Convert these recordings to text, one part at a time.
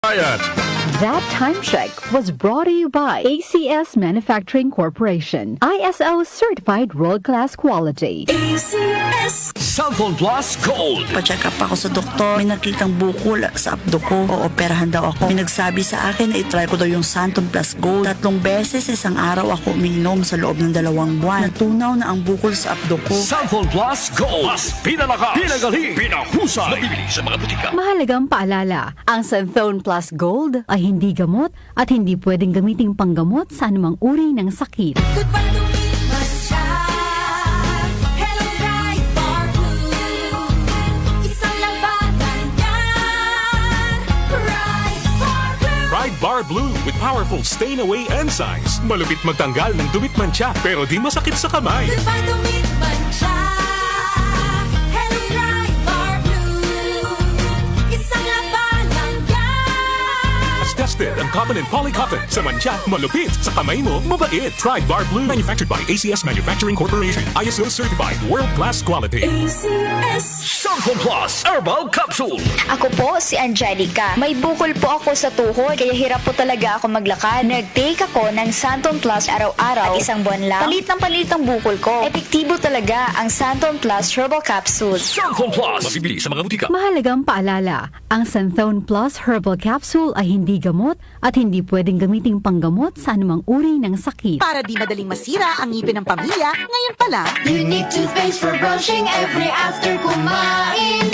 Ayan. That time check was brought to you by ACS Manufacturing Corporation. ISO certified world-class quality. ACS Cellphone Plus Gold. Pa-check up ako sa doktor. May nakitang bukol sa abdo ko. Ooperahan daw ako. May nagsabi sa akin na itry ko daw yung Santon Plus Gold. 3 beses isang araw ako uminom sa loob ng 2 buwan. Natunaw na ang bukol sa abdo ko. Cellphone Plus Gold. Mas pinalakas, pinagaling, pinahusay. Nabibili sa mga butika. Mahalagang paalala, ang Santhone Plus Gold ay hindi gamot at hindi pwedeng gamiting panggamot sa anumang uri ng sakit. Goodbye to me, Masya. Hello, Bright Bar Blue. Isang labanan yan. Bright Bar Blue. Pride Bar Blue with powerful stain-away enzymes. Malupit magtanggal ng dumit mancha pero di masakit sa kamay. Goodbye to me, Masya. Hello, Bright Bar Blue. Isang labanan yan. As tested ang cotton and polycotton. Sa mancha, malupit. Sa kamay mo, mabait. Pride Bar Blue. Manufactured by ACS Manufacturing Corporation. ISO certified world-class quality. ACS. Cellphone Plus Herbal Capsule. Ako po si Angelica. May bukol po ako sa tuhod, kaya hirap po talaga ako maglakad. Nag-take ako ng Santon Plus araw-araw at isang buwan lang. Palit ang bukol ko. Epektibo talaga ang Santon Plus Herbal Capsule. Cellphone Plus. Mabibili sa mga butika. Mahalagang paalala, ang Santhone Plus Herbal Capsule ay hindi gamot at hindi pwedeng gamiting panggamot sa anumang uri ng sakit. Para di madaling masira ang ngipin ng pamilya, ngayon pa lang, Unique toothpaste for brushing every after kumain.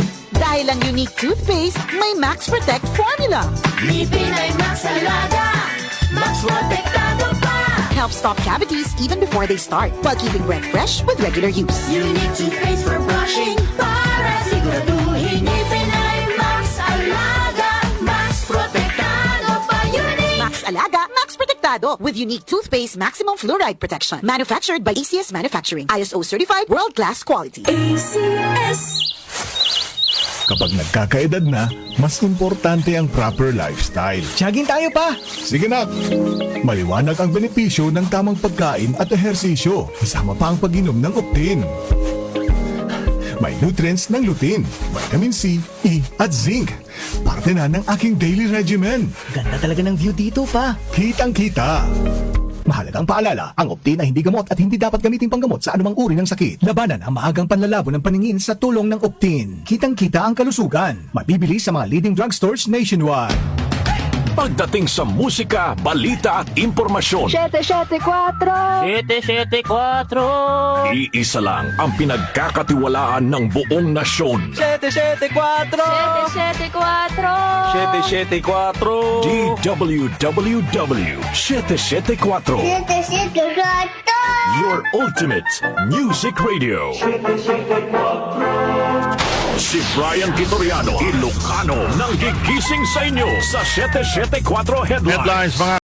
dahil ang unique toothpaste, may Max Protect formula. Ngipin ay Max Alaga. Max Protektado pa. Helps stop cavities even before they start, while keeping breath fresh with regular use. Unique toothpaste for brushing para siguraduhin ngipin ay Max Alaga. Max Protektado pa. Unique. Max Alaga, Max Protectado with unique toothpaste maximum fluoride protection. Manufactured by ACS Manufacturing. ISO certified world-class quality. ACS. Kapag nagkakaedad na, mas importante ang proper lifestyle. Jogging tayo pa! Sige na! Maliwanag ang benepisyo ng tamang pagkain at ehersisyo, kasama pa ang pag-inom ng Optin. May nutrients ng lutein, vitamin C, E at zinc. Parte na ng aking daily regimen. Ganda talaga ng view dito pa. Kitang-kita! Mahalagang paalala, ang Optin ay hindi gamot at hindi dapat gamitin panggamot sa anumang uri ng sakit. Labanan ang maagang panlalabo ng paningin sa tulong ng Optin. Kitang-kita ang kalusugan. Mabibili sa mga leading drugstores nationwide. Pagdating sa musika, balita at impormasyon, 774! iisa lang ang pinagkakatiwalaan ng buong nasyon. 774! DWWW 774. Your ultimate music radio. Si Brian Vitoriano, Ilocano, nang gigising sa inyo sa 774 Headlines. Headlines, mga